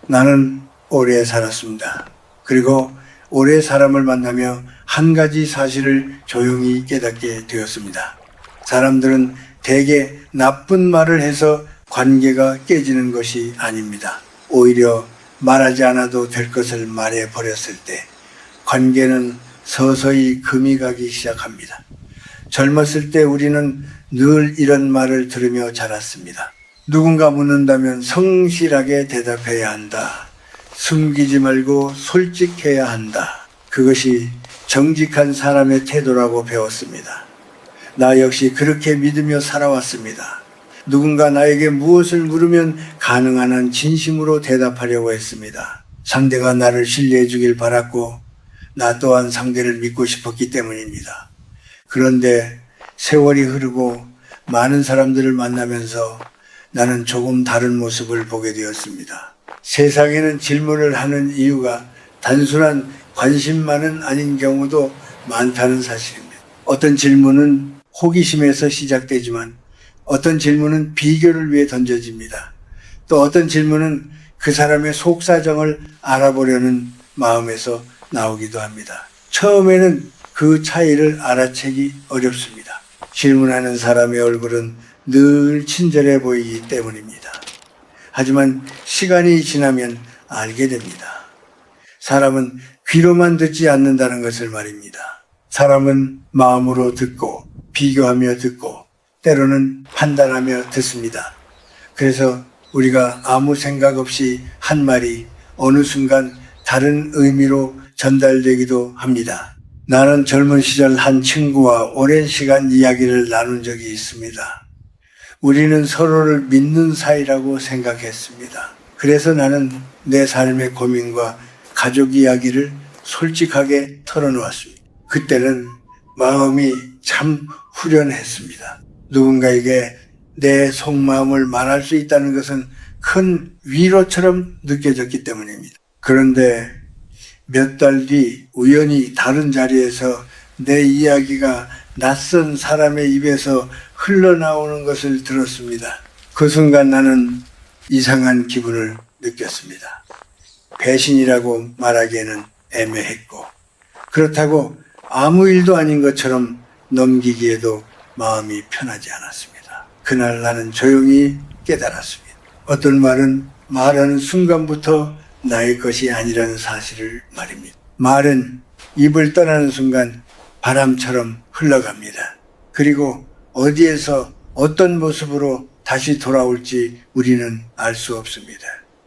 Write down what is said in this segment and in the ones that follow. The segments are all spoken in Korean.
나는 오래 살았습니다. 그리고 오래 사람을 만나며 한 가지 사실을 조용히 깨닫게 되었습니다. 사람들은 대개 나쁜 말을 해서 관계가 깨지는 것이 아닙니다. 오히려 말하지 않아도 될 것을 말해 버렸을 때 관계는 서서히 금이 가기 시작합니다. 젊었을 때 우리는 늘 이런 말을 들으며 자랐습니다. 누군가 묻는다면 성실하게 대답해야 한다. 숨기지 말고 솔직해야 한다. 그것이 정직한 사람의 태도라고 배웠습니다. 나 역시 그렇게 믿으며 살아왔습니다. 누군가 나에게 무엇을 물으면 가능한 한 진심으로 대답하려고 했습니다. 상대가 나를 신뢰해 주길 바랐고 나 또한 상대를 믿고 싶었기 때문입니다. 그런데 세월이 흐르고 많은 사람들을 만나면서 나는 조금 다른 모습을 보게 되었습니다. 세상에는 질문을 하는 이유가 단순한 관심만은 아닌 경우도 많다는 사실입니다. 어떤 질문은 호기심에서 시작되지만 어떤 질문은 비교를 위해 던져집니다. 또 어떤 질문은 그 사람의 속사정을 알아보려는 마음에서 나오기도 합니다. 처음에는 그 차이를 알아채기 어렵습니다. 질문하는 사람의 얼굴은 늘 친절해 보이기 때문입니다. 하지만 시간이 지나면 알게 됩니다. 사람은 귀로만 듣지 않는다는 것을 말입니다. 사람은 마음으로 듣고 비교하며 듣고 때로는 판단하며 듣습니다. 그래서 우리가 아무 생각 없이 한 말이 어느 순간 다른 의미로 전달되기도 합니다. 나는 젊은 시절 한 친구와 오랜 시간 이야기를 나눈 적이 있습니다. 우리는 서로를 믿는 사이라고 생각했습니다. 그래서 나는 내 삶의 고민과 가족 이야기를 솔직하게 털어놓았습니다. 그때는 마음이 참 후련했습니다. 누군가에게 내 속마음을 말할 수 있다는 것은 큰 위로처럼 느껴졌기 때문입니다. 그런데 몇 달 뒤 우연히 다른 자리에서 내 이야기가 낯선 사람의 입에서 흘러나오는 것을 들었습니다. 그 순간 나는 이상한 기분을 느꼈습니다. 배신이라고 말하기에는 애매했고 그렇다고 아무 일도 아닌 것처럼 넘기기에도 마음이 편하지 않았습니다. 그날 나는 조용히 깨달았습니다. 어떤 말은 말하는 순간부터 나의 것이 아니라는 사실을 말입니다. 말은 입을 떠나는 순간 바람처럼 흘러갑니다. 그리고 어디에서 어떤 모습으로 다시 돌아올지 우리는 알 수 없습니다.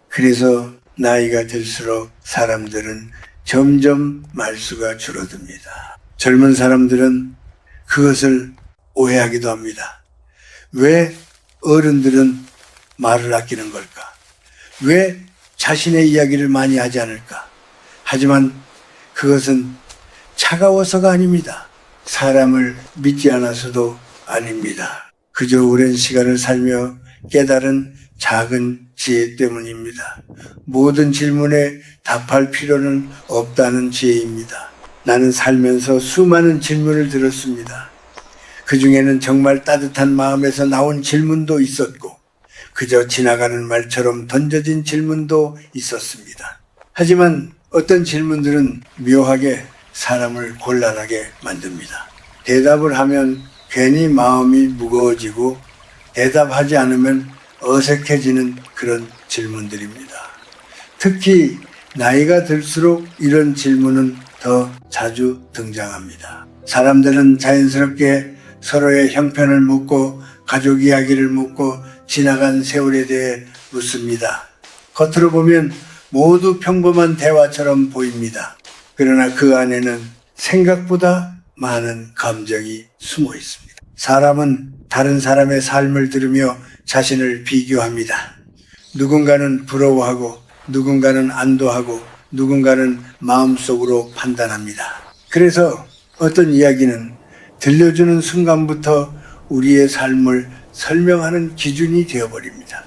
그래서 나이가 들수록 사람들은 점점 말수가 줄어듭니다. 젊은 사람들은 그것을 오해하기도 합니다. 왜 어른들은 말을 아끼는 걸까? 왜 자신의 이야기를 많이 하지 않을까? 하지만 그것은 차가워서가 아닙니다. 사람을 믿지 않아서도 아닙니다. 그저 오랜 시간을 살며 깨달은 작은 지혜 때문입니다. 모든 질문에 답할 필요는 없다는 지혜입니다. 나는 살면서 수많은 질문을 들었습니다. 그 중에는 정말 따뜻한 마음에서 나온 질문도 있었고 그저 지나가는 말처럼 던져진 질문도 있었습니다. 하지만 어떤 질문들은 묘하게 사람을 곤란하게 만듭니다. 대답을 하면 괜히 마음이 무거워지고 대답하지 않으면 어색해지는 그런 질문들입니다. 특히 나이가 들수록 이런 질문은 더 자주 등장합니다. 사람들은 자연스럽게 서로의 형편을 묻고 가족 이야기를 묻고 지나간 세월에 대해 묻습니다. 겉으로 보면 모두 평범한 대화처럼 보입니다. 그러나 그 안에는 생각보다 많은 감정이 숨어 있습니다. 사람은 다른 사람의 삶을 들으며 자신을 비교합니다. 누군가는 부러워하고 누군가는 안도하고 누군가는 마음속으로 판단합니다. 그래서 어떤 이야기는 들려주는 순간부터 우리의 삶을 설명하는 기준이 되어버립니다.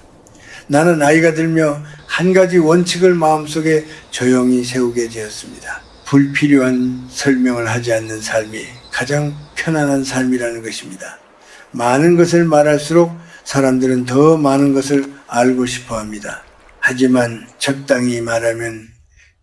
나는 나이가 들며 한 가지 원칙을 마음속에 조용히 세우게 되었습니다. 불필요한 설명을 하지 않는 삶이 가장 편안한 삶이라는 것입니다. 많은 것을 말할수록 사람들은 더 많은 것을 알고 싶어 합니다. 하지만 적당히 말하면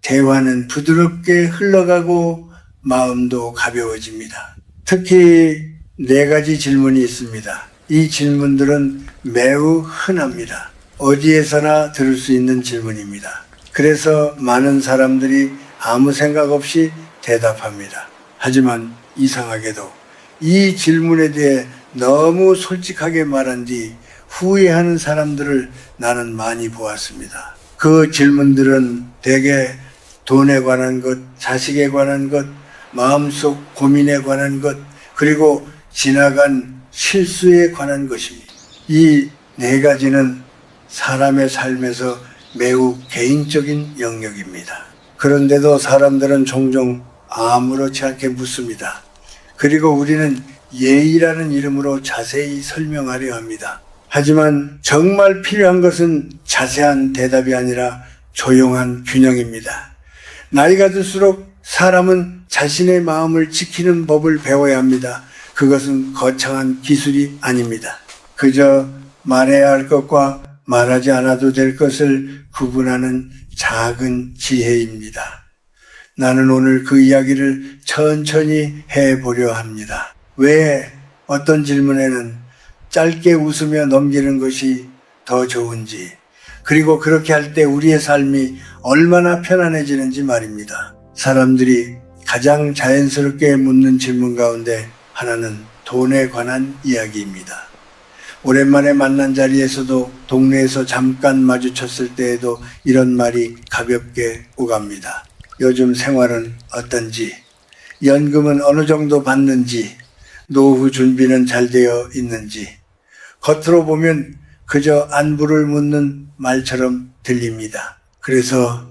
대화는 부드럽게 흘러가고 마음도 가벼워집니다. 특히 4가지 질문이 있습니다. 이 질문들은 매우 흔합니다. 어디에서나 들을 수 있는 질문입니다. 그래서 많은 사람들이 아무 생각 없이 대답합니다. 하지만 이상하게도 이 질문에 대해 너무 솔직하게 말한 뒤 후회하는 사람들을 나는 많이 보았습니다. 그 질문들은 대개 돈에 관한 것, 자식에 관한 것, 마음속 고민에 관한 것, 그리고 지나간 실수에 관한 것입니다. 이 4가지는 사람의 삶에서 매우 개인적인 영역입니다. 그런데도 사람들은 종종 아무렇지 않게 묻습니다. 그리고 우리는 예의라는 이름으로 자세히 설명하려 합니다. 하지만 정말 필요한 것은 자세한 대답이 아니라 조용한 균형입니다. 나이가 들수록 사람은 자신의 마음을 지키는 법을 배워야 합니다. 그것은 거창한 기술이 아닙니다. 그저 말해야 할 것과 말하지 않아도 될 것을 구분하는 작은 지혜입니다. 나는 오늘 그 이야기를 천천히 해보려 합니다. 왜 어떤 질문에는 짧게 웃으며 넘기는 것이 더 좋은지, 그리고 그렇게 할 때 우리의 삶이 얼마나 편안해지는지 말입니다. 사람들이 가장 자연스럽게 묻는 질문 가운데 하나는 돈에 관한 이야기입니다. 오랜만에 만난 자리에서도 동네에서 잠깐 마주쳤을 때에도 이런 말이 가볍게 오갑니다. 요즘 생활은 어떤지, 연금은 어느 정도 받는지, 노후 준비는 잘 되어 있는지, 겉으로 보면 그저 안부를 묻는 말처럼 들립니다. 그래서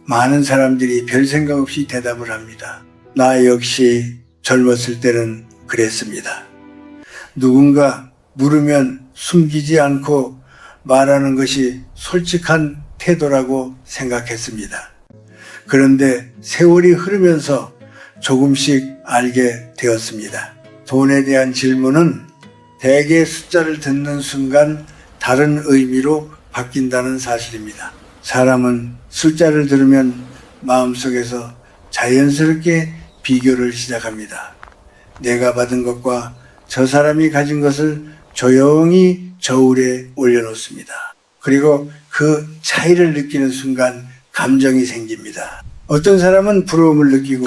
많은 사람들이 별 생각 없이 대답을 합니다. 나 역시 젊었을 때는 그랬습니다. 누군가 물으면 숨기지 않고 말하는 것이 솔직한 태도라고 생각했습니다. 그런데 세월이 흐르면서 조금씩 알게 되었습니다. 돈에 대한 질문은 대개 숫자를 듣는 순간 다른 의미로 바뀐다는 사실입니다. 사람은 숫자를 들으면 마음속에서 자연스럽게 비교를 시작합니다. 내가 받은 것과 저 사람이 가진 것을 조용히 저울에 올려놓습니다. 그리고 그 차이를 느끼는 순간 감정이 생깁니다. 어떤 사람은 부러움을 느끼고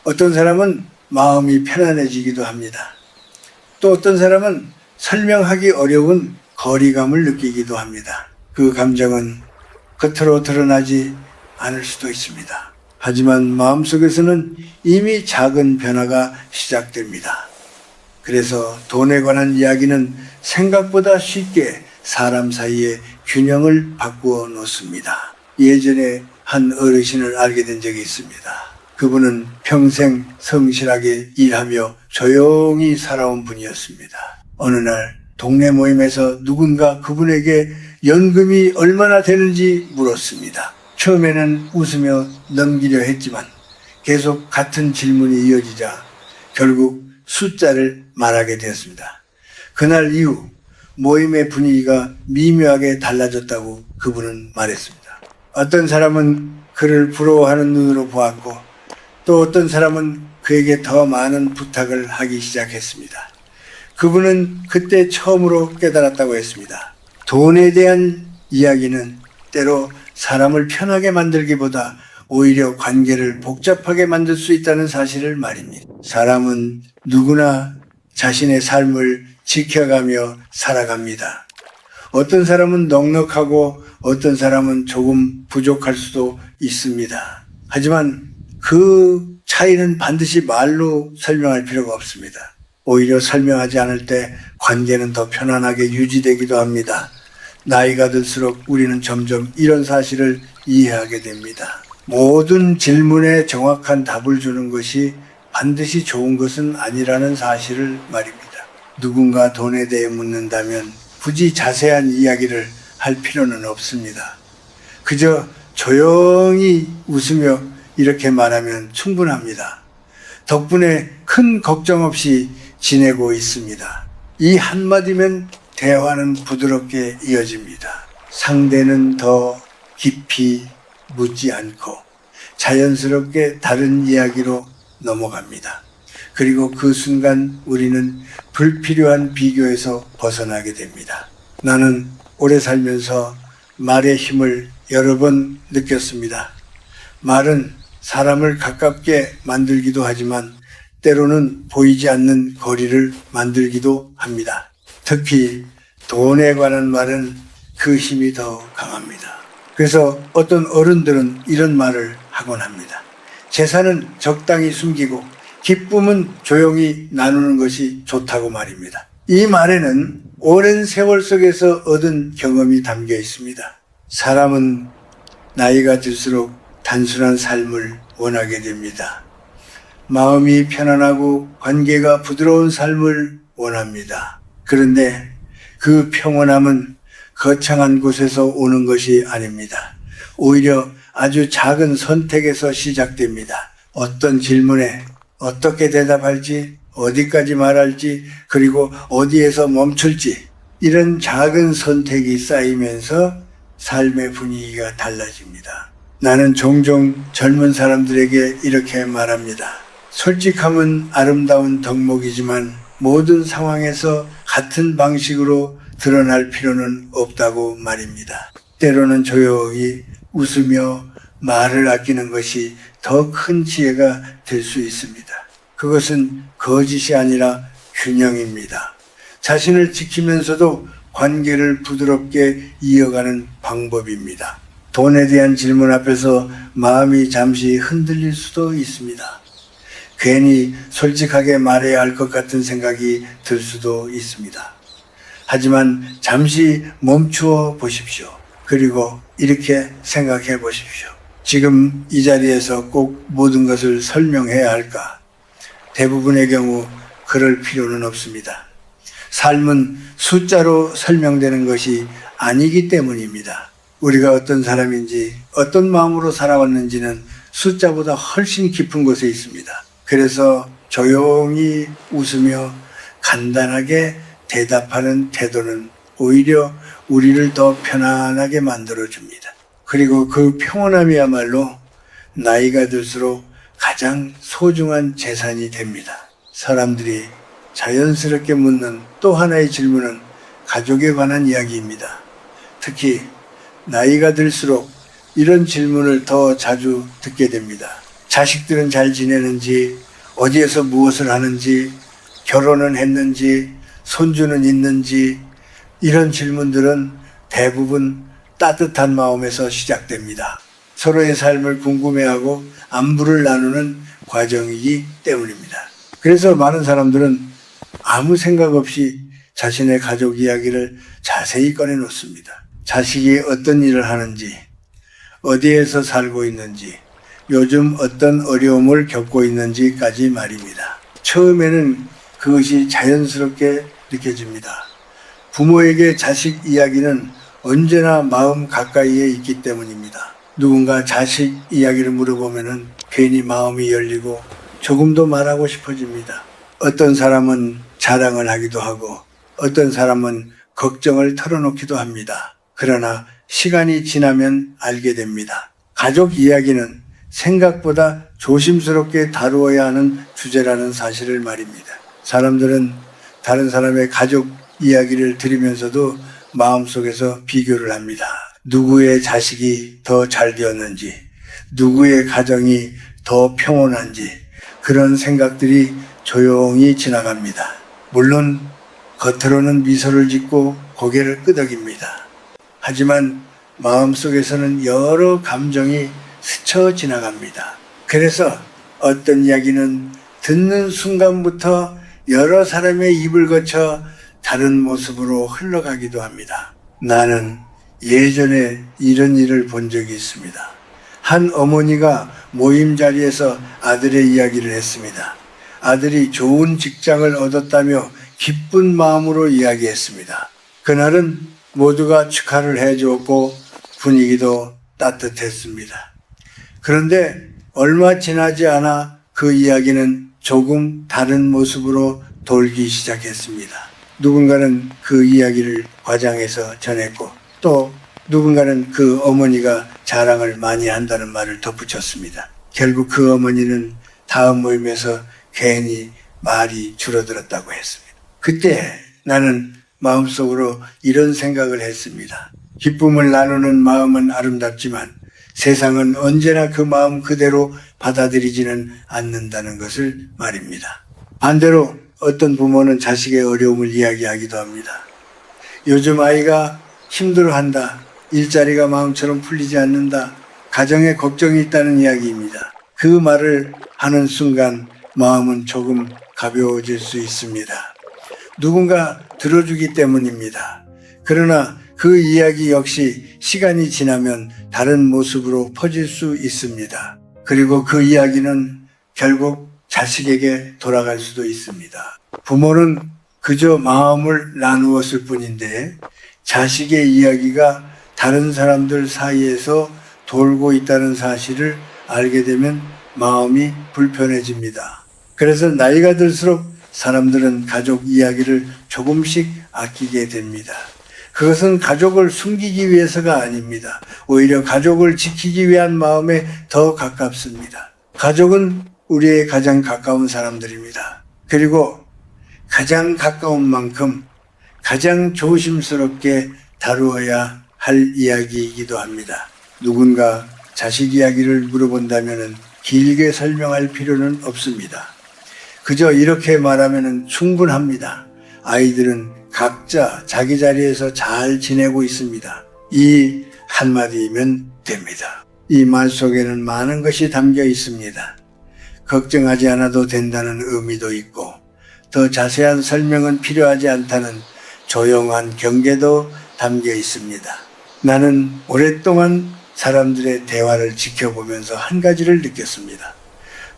어떤 사람은 마음이 편안해지기도 합니다. 또 어떤 사람은 설명하기 어려운 거리감을 느끼기도 합니다. 그 감정은 겉으로 드러나지 않을 수도 있습니다. 하지만 마음속에서는 이미 작은 변화가 시작됩니다. 그래서 돈에 관한 이야기는 생각보다 쉽게 사람 사이의 균형을 바꾸어 놓습니다. 예전에 한 어르신을 알게 된 적이 있습니다. 그분은 평생 성실하게 일하며 조용히 살아온 분이었습니다. 어느 날 동네 모임에서 누군가 그분에게 연금이 얼마나 되는지 물었습니다. 처음에는 웃으며 넘기려 했지만 계속 같은 질문이 이어지자 결국 숫자를 말하게 되었습니다. 그날 이후 모임의 분위기가 미묘하게 달라졌다고 그분은 말했습니다. 어떤 사람은 그를 부러워하는 눈으로 보았고 또 어떤 사람은 그에게 더 많은 부탁을 하기 시작했습니다. 그분은 그때 처음으로 깨달았다고 했습니다. 돈에 대한 이야기는 때로 사람을 편하게 만들기보다 오히려 관계를 복잡하게 만들 수 있다는 사실을 말입니다. 사람은 누구나 자신의 삶을 지켜가며 살아갑니다. 어떤 사람은 넉넉하고 어떤 사람은 조금 부족할 수도 있습니다. 하지만 그 차이는 반드시 말로 설명할 필요가 없습니다. 오히려 설명하지 않을 때 관계는 더 편안하게 유지되기도 합니다. 나이가 들수록 우리는 점점 이런 사실을 이해하게 됩니다. 모든 질문에 정확한 답을 주는 것이 반드시 좋은 것은 아니라는 사실을 말입니다. 누군가 돈에 대해 묻는다면 굳이 자세한 이야기를 할 필요는 없습니다. 그저 조용히 웃으며 이렇게 말하면 충분합니다. 덕분에 큰 걱정 없이 지내고 있습니다. 이 한마디면 대화는 부드럽게 이어집니다. 상대는 더 깊이 묻지 않고 자연스럽게 다른 이야기로 넘어갑니다. 그리고 그 순간 우리는 불필요한 비교에서 벗어나게 됩니다. 나는 오래 살면서 말의 힘을 여러 번 느꼈습니다. 말은 사람을 가깝게 만들기도 하지만 때로는 보이지 않는 거리를 만들기도 합니다. 특히 돈에 관한 말은 그 힘이 더 강합니다. 그래서 어떤 어른들은 이런 말을 하곤 합니다. 재산은 적당히 숨기고 기쁨은 조용히 나누는 것이 좋다고 말입니다. 이 말에는 오랜 세월 속에서 얻은 경험이 담겨 있습니다. 사람은 나이가 들수록 단순한 삶을 원하게 됩니다. 마음이 편안하고 관계가 부드러운 삶을 원합니다. 그런데 그 평온함은 거창한 곳에서 오는 것이 아닙니다. 오히려 아주 작은 선택에서 시작됩니다. 어떤 질문에 어떻게 대답할지, 어디까지 말할지, 그리고 어디에서 멈출지, 이런 작은 선택이 쌓이면서 삶의 분위기가 달라집니다. 나는 종종 젊은 사람들에게 이렇게 말합니다. 솔직함은 아름다운 덕목이지만 모든 상황에서 같은 방식으로 드러날 필요는 없다고 말입니다. 때로는 조용히 웃으며 말을 아끼는 것이 더 큰 지혜가 될 수 있습니다. 그것은 거짓이 아니라 균형입니다. 자신을 지키면서도 관계를 부드럽게 이어가는 방법입니다. 돈에 대한 질문 앞에서 마음이 잠시 흔들릴 수도 있습니다. 괜히 솔직하게 말해야 할 것 같은 생각이 들 수도 있습니다. 하지만 잠시 멈추어 보십시오. 그리고 이렇게 생각해 보십시오. 지금 이 자리에서 꼭 모든 것을 설명해야 할까? 대부분의 경우 그럴 필요는 없습니다. 삶은 숫자로 설명되는 것이 아니기 때문입니다. 우리가 어떤 사람인지 어떤 마음으로 살아왔는지는 숫자보다 훨씬 깊은 곳에 있습니다. 그래서 조용히 웃으며 간단하게 대답하는 태도는 오히려 우리를 더 편안하게 만들어줍니다. 그리고 그 평온함이야말로 나이가 들수록 가장 소중한 재산이 됩니다. 사람들이 자연스럽게 묻는 또 하나의 질문은 가족에 관한 이야기입니다. 특히 나이가 들수록 이런 질문을 더 자주 듣게 됩니다. 자식들은 잘 지내는지, 어디에서 무엇을 하는지, 결혼은 했는지, 손주는 있는지, 이런 질문들은 대부분 따뜻한 마음에서 시작됩니다. 서로의 삶을 궁금해하고 안부를 나누는 과정이기 때문입니다. 그래서 많은 사람들은 아무 생각 없이 자신의 가족 이야기를 자세히 꺼내놓습니다. 자식이 어떤 일을 하는지, 어디에서 살고 있는지, 요즘 어떤 어려움을 겪고 있는지까지 말입니다. 처음에는 그것이 자연스럽게 느껴집니다. 부모에게 자식 이야기는 언제나 마음 가까이에 있기 때문입니다. 누군가 자식 이야기를 물어보면은 괜히 마음이 열리고 조금 더 말하고 싶어집니다. 어떤 사람은 자랑을 하기도 하고 어떤 사람은 걱정을 털어놓기도 합니다. 그러나 시간이 지나면 알게 됩니다. 가족 이야기는 생각보다 조심스럽게 다루어야 하는 주제라는 사실을 말입니다. 사람들은 다른 사람의 가족 이야기를 들으면서도 마음속에서 비교를 합니다. 누구의 자식이 더 잘 되었는지, 누구의 가정이 더 평온한지 그런 생각들이 조용히 지나갑니다. 물론 겉으로는 미소를 짓고 고개를 끄덕입니다. 하지만 마음속에서는 여러 감정이 스쳐 지나갑니다. 그래서 어떤 이야기는 듣는 순간부터 여러 사람의 입을 거쳐 다른 모습으로 흘러가기도 합니다. 나는 예전에 이런 일을 본 적이 있습니다. 한 어머니가 모임 자리에서 아들의 이야기를 했습니다. 아들이 좋은 직장을 얻었다며 기쁜 마음으로 이야기했습니다. 그날은 모두가 축하를 해주었고 분위기도 따뜻했습니다. 그런데 얼마 지나지 않아 그 이야기는 조금 다른 모습으로 돌기 시작했습니다. 누군가는 그 이야기를 과장해서 전했고 또 누군가는 그 어머니가 자랑을 많이 한다는 말을 덧붙였습니다. 결국 그 어머니는 다음 모임에서 괜히 말이 줄어들었다고 했습니다. 그때 나는 마음속으로 이런 생각을 했습니다. 기쁨을 나누는 마음은 아름답지만 세상은 언제나 그 마음 그대로 받아들이지는 않는다는 것을 말입니다. 반대로 어떤 부모는 자식의 어려움을 이야기하기도 합니다. 요즘 아이가 힘들어한다. 일자리가 마음처럼 풀리지 않는다. 가정에 걱정이 있다는 이야기입니다. 그 말을 하는 순간 마음은 조금 가벼워질 수 있습니다. 누군가 들어주기 때문입니다. 그러나 그 이야기 역시 시간이 지나면 다른 모습으로 퍼질 수 있습니다. 그리고 그 이야기는 결국 자식에게 돌아갈 수도 있습니다. 부모는 그저 마음을 나누었을 뿐인데 자식의 이야기가 다른 사람들 사이에서 돌고 있다는 사실을 알게 되면 마음이 불편해집니다. 그래서 나이가 들수록 사람들은 가족 이야기를 조금씩 아끼게 됩니다. 그것은 가족을 숨기기 위해서가 아닙니다. 오히려 가족을 지키기 위한 마음에 더 가깝습니다. 가족은 우리의 가장 가까운 사람들입니다. 그리고 가장 가까운 만큼 가장 조심스럽게 다루어야 할 이야기이기도 합니다. 누군가 자식 이야기를 물어본다면 길게 설명할 필요는 없습니다. 그저 이렇게 말하면 충분합니다. 아이들은 각자 자기 자리에서 잘 지내고 있습니다. 이 한마디면 됩니다. 이 말 속에는 많은 것이 담겨 있습니다. 걱정하지 않아도 된다는 의미도 있고 더 자세한 설명은 필요하지 않다는 조용한 경계도 담겨 있습니다. 나는 오랫동안 사람들의 대화를 지켜보면서 한 가지를 느꼈습니다.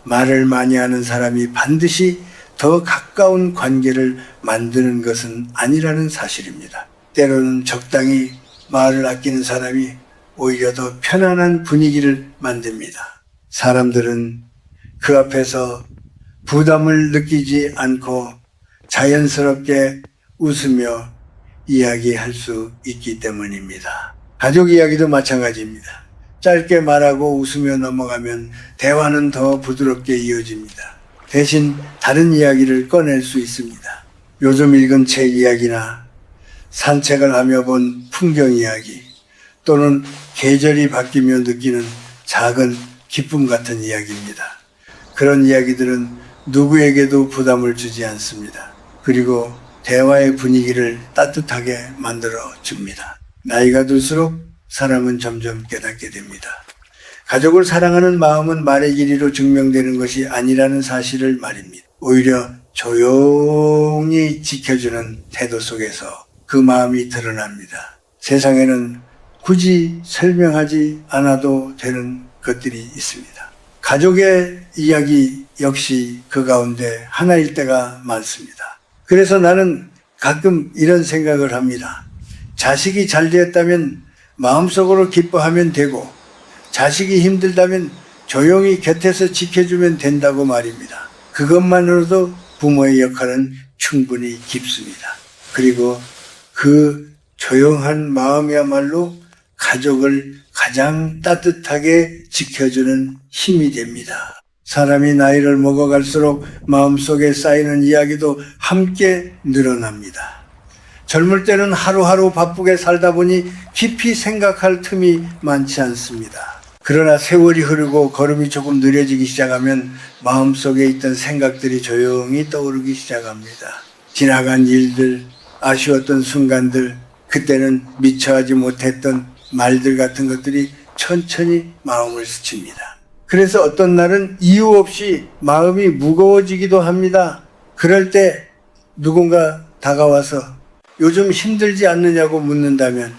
말을 많이 하는 사람이 반드시 더 가까운 관계를 만드는 것은 아니라는 사실입니다. 때로는 적당히 말을 아끼는 사람이 오히려 더 편안한 분위기를 만듭니다. 사람들은 그 앞에서 부담을 느끼지 않고 자연스럽게 웃으며 이야기할 수 있기 때문입니다. 가족 이야기도 마찬가지입니다. 짧게 말하고 웃으며 넘어가면 대화는 더 부드럽게 이어집니다. 대신 다른 이야기를 꺼낼 수 있습니다. 요즘 읽은 책 이야기나 산책을 하며 본 풍경 이야기 또는 계절이 바뀌며 느끼는 작은 기쁨 같은 이야기입니다. 그런 이야기들은 누구에게도 부담을 주지 않습니다. 그리고 대화의 분위기를 따뜻하게 만들어 줍니다. 나이가 들수록 사람은 점점 깨닫게 됩니다. 가족을 사랑하는 마음은 말의 길이로 증명되는 것이 아니라는 사실을 말입니다. 오히려 조용히 지켜주는 태도 속에서 그 마음이 드러납니다. 세상에는 굳이 설명하지 않아도 되는 것들이 있습니다. 가족의 이야기 역시 그 가운데 하나일 때가 많습니다. 그래서 나는 가끔 이런 생각을 합니다. 자식이 잘 되었다면 마음속으로 기뻐하면 되고 자식이 힘들다면 조용히 곁에서 지켜주면 된다고 말입니다. 그것만으로도 부모의 역할은 충분히 깊습니다. 그리고 그 조용한 마음이야말로 가족을 가장 따뜻하게 지켜주는 힘이 됩니다. 사람이 나이를 먹어갈수록 마음속에 쌓이는 이야기도 함께 늘어납니다. 젊을 때는 하루하루 바쁘게 살다 보니 깊이 생각할 틈이 많지 않습니다. 그러나 세월이 흐르고 걸음이 조금 느려지기 시작하면 마음속에 있던 생각들이 조용히 떠오르기 시작합니다. 지나간 일들, 아쉬웠던 순간들, 그때는 미처 하지 못했던 말들 같은 것들이 천천히 마음을 스칩니다. 그래서 어떤 날은 이유 없이 마음이 무거워지기도 합니다. 그럴 때 누군가 다가와서 요즘 힘들지 않느냐고 묻는다면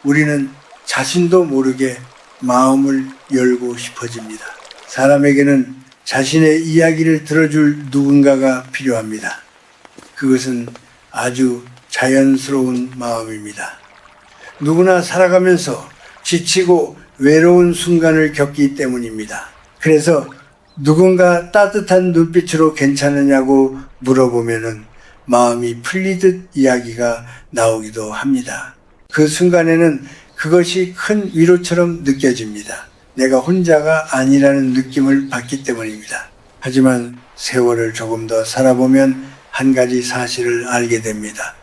우리는 자신도 모르게 마음을 열고 싶어집니다. 사람에게는 자신의 이야기를 들어줄 누군가가 필요합니다. 그것은 아주 자연스러운 마음입니다. 누구나 살아가면서 지치고 외로운 순간을 겪기 때문입니다. 그래서 누군가 따뜻한 눈빛으로 괜찮으냐고 물어보면은 마음이 풀리듯 이야기가 나오기도 합니다. 그 순간에는 그것이 큰 위로처럼 느껴집니다. 내가 혼자가 아니라는 느낌을 받기 때문입니다. 하지만 세월을 조금 더 살아보면 한 가지 사실을 알게 됩니다.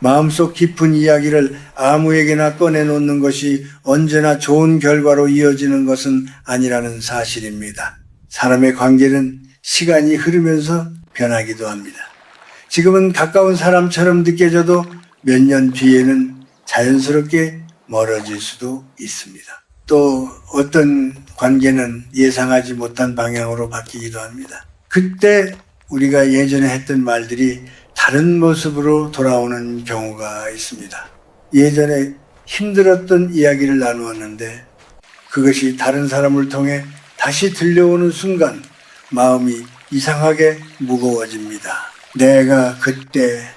마음속 깊은 이야기를 아무에게나 꺼내놓는 것이 언제나 좋은 결과로 이어지는 것은 아니라는 사실입니다. 사람의 관계는 시간이 흐르면서 변하기도 합니다. 지금은 가까운 사람처럼 느껴져도 몇 년 뒤에는 자연스럽게 멀어질 수도 있습니다. 또 어떤 관계는 예상하지 못한 방향으로 바뀌기도 합니다. 그때 우리가 예전에 했던 말들이 다른 모습으로 돌아오는 경우가 있습니다. 예전에 힘들었던 이야기를 나누었는데 그것이 다른 사람을 통해 다시 들려오는 순간 마음이 이상하게 무거워집니다. 내가 그때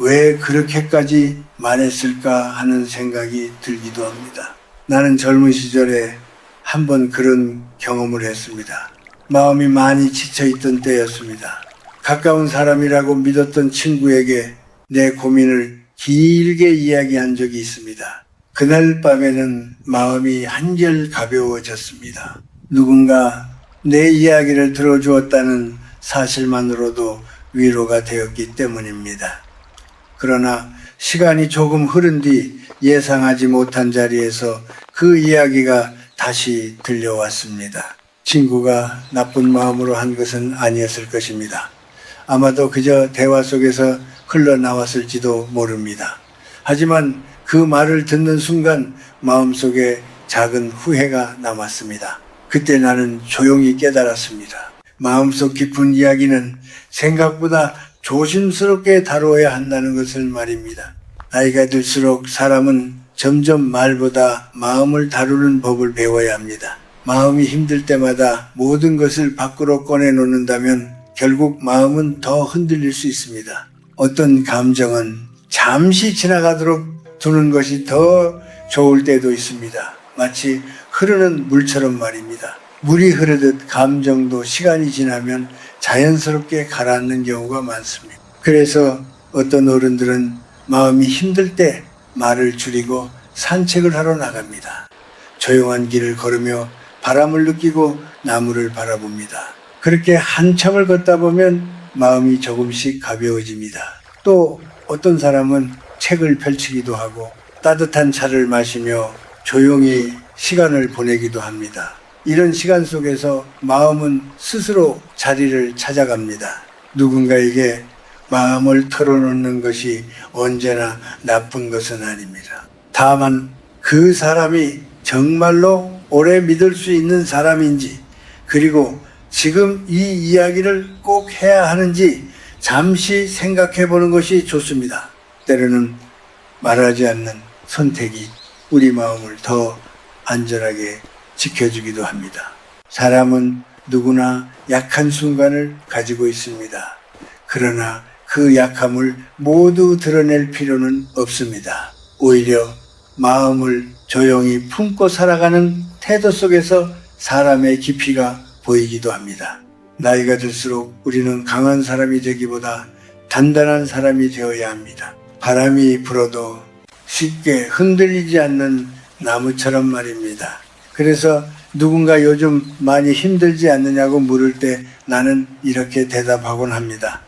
왜 그렇게까지 말했을까 하는 생각이 들기도 합니다. 나는 젊은 시절에 한번 그런 경험을 했습니다. 마음이 많이 지쳐있던 때였습니다. 가까운 사람이라고 믿었던 친구에게 내 고민을 길게 이야기한 적이 있습니다. 그날 밤에는 마음이 한결 가벼워졌습니다. 누군가 내 이야기를 들어주었다는 사실만으로도 위로가 되었기 때문입니다. 그러나 시간이 조금 흐른 뒤 예상하지 못한 자리에서 그 이야기가 다시 들려왔습니다. 친구가 나쁜 마음으로 한 것은 아니었을 것입니다. 아마도 그저 대화 속에서 흘러나왔을지도 모릅니다. 하지만 그 말을 듣는 순간 마음속에 작은 후회가 남았습니다. 그때 나는 조용히 깨달았습니다. 마음속 깊은 이야기는 생각보다 조심스럽게 다루어야 한다는 것을 말입니다. 나이가 들수록 사람은 점점 말보다 마음을 다루는 법을 배워야 합니다. 마음이 힘들 때마다 모든 것을 밖으로 꺼내놓는다면 결국 마음은 더 흔들릴 수 있습니다. 어떤 감정은 잠시 지나가도록 두는 것이 더 좋을 때도 있습니다. 마치 흐르는 물처럼 말입니다. 물이 흐르듯 감정도 시간이 지나면 자연스럽게 가라앉는 경우가 많습니다. 그래서 어떤 어른들은 마음이 힘들 때 말을 줄이고 산책을 하러 나갑니다. 조용한 길을 걸으며 바람을 느끼고 나무를 바라봅니다. 그렇게 한참을 걷다 보면 마음이 조금씩 가벼워집니다. 또 어떤 사람은 책을 펼치기도 하고 따뜻한 차를 마시며 조용히 시간을 보내기도 합니다. 이런 시간 속에서 마음은 스스로 자리를 찾아갑니다. 누군가에게 마음을 털어놓는 것이 언제나 나쁜 것은 아닙니다. 다만 그 사람이 정말로 오래 믿을 수 있는 사람인지, 그리고 지금 이 이야기를 꼭 해야 하는지 잠시 생각해 보는 것이 좋습니다. 때로는 말하지 않는 선택이 우리 마음을 더 안전하게 지켜주기도 합니다. 사람은 누구나 약한 순간을 가지고 있습니다. 그러나 그 약함을 모두 드러낼 필요는 없습니다. 오히려 마음을 조용히 품고 살아가는 태도 속에서 사람의 깊이가 보이기도 합니다. 나이가 들수록 우리는 강한 사람이 되기보다 단단한 사람이 되어야 합니다. 바람이 불어도 쉽게 흔들리지 않는 나무처럼 말입니다. 그래서 누군가 요즘 많이 힘들지 않느냐고 물을 때 나는 이렇게 대답하곤 합니다.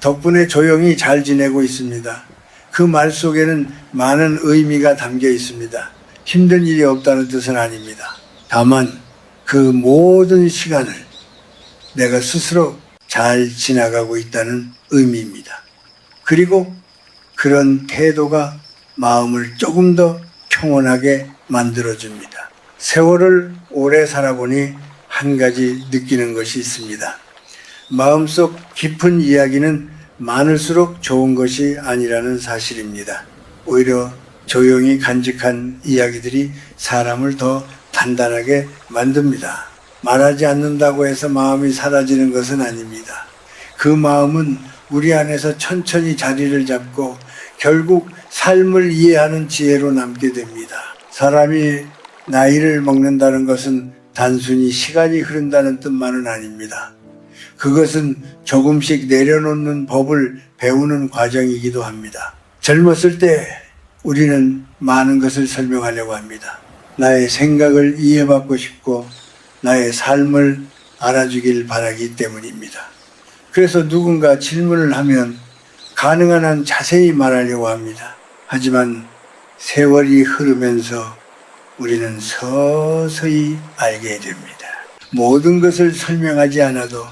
덕분에 조용히 잘 지내고 있습니다. 그 말 속에는 많은 의미가 담겨 있습니다. 힘든 일이 없다는 뜻은 아닙니다. 다만 그 모든 시간을 내가 스스로 잘 지나가고 있다는 의미입니다. 그리고 그런 태도가 마음을 조금 더 평온하게 만들어줍니다. 세월을 오래 살아보니 한 가지 느끼는 것이 있습니다. 마음속 깊은 이야기는 많을수록 좋은 것이 아니라는 사실입니다. 오히려 조용히 간직한 이야기들이 사람을 더 단단하게 만듭니다. 말하지 않는다고 해서 마음이 사라지는 것은 아닙니다. 그 마음은 우리 안에서 천천히 자리를 잡고 결국 삶을 이해하는 지혜로 남게 됩니다. 사람이 나이를 먹는다는 것은 단순히 시간이 흐른다는 뜻만은 아닙니다. 그것은 조금씩 내려놓는 법을 배우는 과정이기도 합니다. 젊었을 때 우리는 많은 것을 설명하려고 합니다. 나의 생각을 이해받고 싶고 나의 삶을 알아주길 바라기 때문입니다. 그래서 누군가 질문을 하면 가능한 한 자세히 말하려고 합니다. 하지만 세월이 흐르면서 우리는 서서히 알게 됩니다. 모든 것을 설명하지 않아도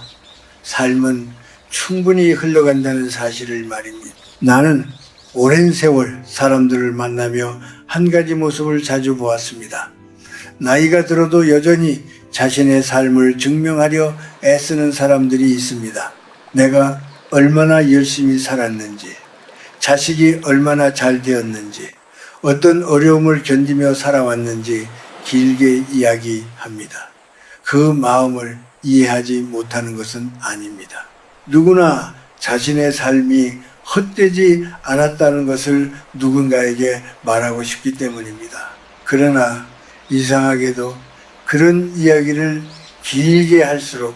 삶은 충분히 흘러간다는 사실을 말입니다. 나는 오랜 세월 사람들을 만나며 한 가지 모습을 자주 보았습니다. 나이가 들어도 여전히 자신의 삶을 증명하려 애쓰는 사람들이 있습니다. 내가 얼마나 열심히 살았는지, 자식이 얼마나 잘 되었는지, 어떤 어려움을 견디며 살아왔는지 길게 이야기합니다. 그 마음을 이해하지 못하는 것은 아닙니다. 누구나 자신의 삶이 헛되지 않았다는 것을 누군가에게 말하고 싶기 때문입니다. 그러나 이상하게도 그런 이야기를 길게 할수록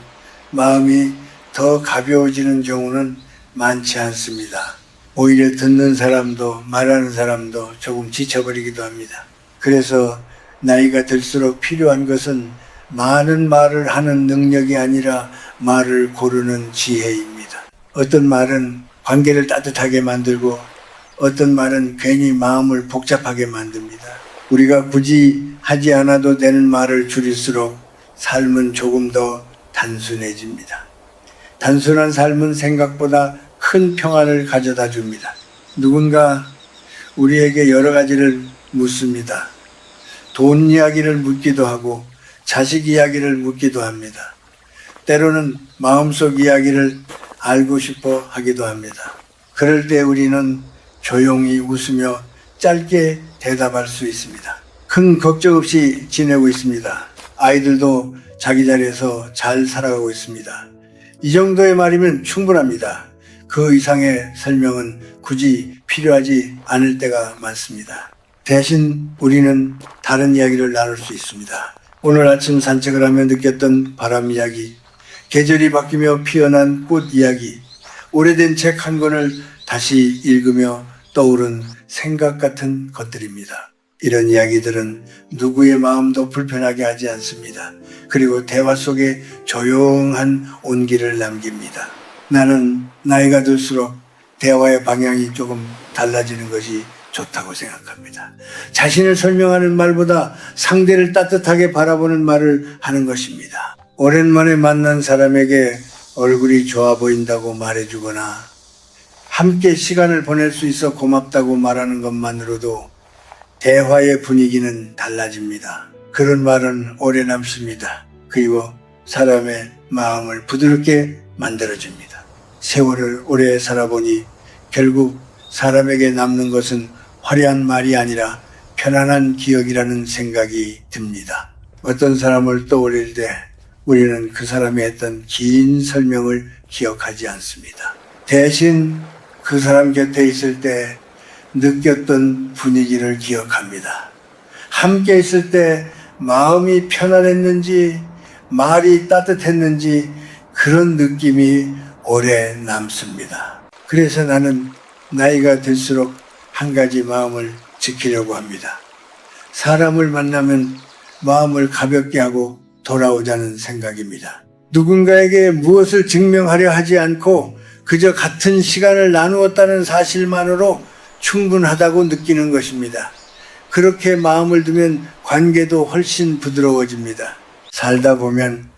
마음이 더 가벼워지는 경우는 많지 않습니다. 오히려 듣는 사람도 말하는 사람도 조금 지쳐버리기도 합니다. 그래서 나이가 들수록 필요한 것은 많은 말을 하는 능력이 아니라 말을 고르는 지혜입니다. 어떤 말은 관계를 따뜻하게 만들고 어떤 말은 괜히 마음을 복잡하게 만듭니다. 우리가 굳이 하지 않아도 되는 말을 줄일수록 삶은 조금 더 단순해집니다. 단순한 삶은 생각보다 큰 평안을 가져다 줍니다. 누군가 우리에게 여러 가지를 묻습니다. 돈 이야기를 묻기도 하고 자식 이야기를 묻기도 합니다. 때로는 마음속 이야기를 알고 싶어 하기도 합니다. 그럴 때 우리는 조용히 웃으며 짧게 대답할 수 있습니다. 큰 걱정 없이 지내고 있습니다. 아이들도 자기 자리에서 잘 살아가고 있습니다. 이 정도의 말이면 충분합니다. 그 이상의 설명은 굳이 필요하지 않을 때가 많습니다. 대신 우리는 다른 이야기를 나눌 수 있습니다. 오늘 아침 산책을 하며 느꼈던 바람 이야기, 계절이 바뀌며 피어난 꽃 이야기, 오래된 책 한 권을 다시 읽으며 떠오른 생각 같은 것들입니다. 이런 이야기들은 누구의 마음도 불편하게 하지 않습니다. 그리고 대화 속에 조용한 온기를 남깁니다. 나는 나이가 들수록 대화의 방향이 조금 달라지는 것이 좋다고 생각합니다. 자신을 설명하는 말보다 상대를 따뜻하게 바라보는 말을 하는 것입니다. 오랜만에 만난 사람에게 얼굴이 좋아 보인다고 말해주거나 함께 시간을 보낼 수 있어 고맙다고 말하는 것만으로도 대화의 분위기는 달라집니다. 그런 말은 오래 남습니다. 그리고 사람의 마음을 부드럽게 만들어줍니다. 세월을 오래 살아보니 결국 사람에게 남는 것은 화려한 말이 아니라 편안한 기억이라는 생각이 듭니다. 어떤 사람을 떠올릴 때 우리는 그 사람이 했던 긴 설명을 기억하지 않습니다. 대신 그 사람 곁에 있을 때 느꼈던 분위기를 기억합니다. 함께 있을 때 마음이 편안했는지 말이 따뜻했는지 그런 느낌이 오래 남습니다. 그래서 나는 나이가 들수록 한 가지 마음을 지키려고 합니다. 사람을 만나면 마음을 가볍게 하고 돌아오자는 생각입니다. 누군가에게 무엇을 증명하려 하지 않고 그저 같은 시간을 나누었다는 사실만으로 충분하다고 느끼는 것입니다. 그렇게 마음을 두면 관계도 훨씬 부드러워집니다. 살다 보면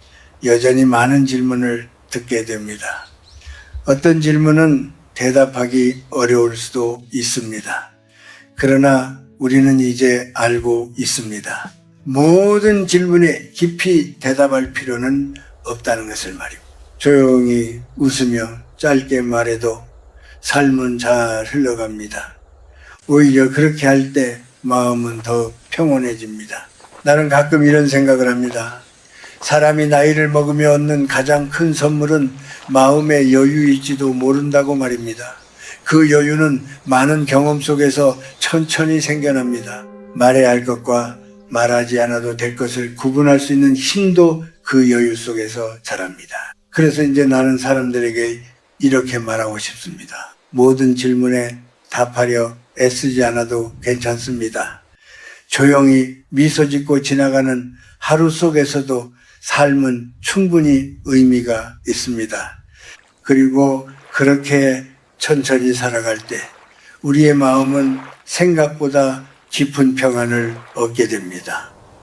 여전히 많은 질문을 듣게 됩니다. 어떤 질문은 대답하기 어려울 수도 있습니다. 그러나 우리는 이제 알고 있습니다. 모든 질문에 깊이 대답할 필요는 없다는 것을 말입니다. 조용히 웃으며 짧게 말해도 삶은 잘 흘러갑니다. 오히려 그렇게 할 때 마음은 더 평온해집니다. 나는 가끔 이런 생각을 합니다. 사람이 나이를 먹으며 얻는 가장 큰 선물은 마음의 여유일지도 모른다고 말입니다. 그 여유는 많은 경험 속에서 천천히 생겨납니다. 말해야 할 것과 말하지 않아도 될 것을 구분할 수 있는 힘도 그 여유 속에서 자랍니다. 그래서 이제 나는 사람들에게 이렇게 말하고 싶습니다. 모든 질문에 답하려 애쓰지 않아도 괜찮습니다. 조용히 미소 짓고 지나가는 하루 속에서도 삶은 충분히 의미가 있습니다. 그리고 그렇게 천천히 살아갈 때 우리의 마음은 생각보다 깊은 평안을 얻게 됩니다.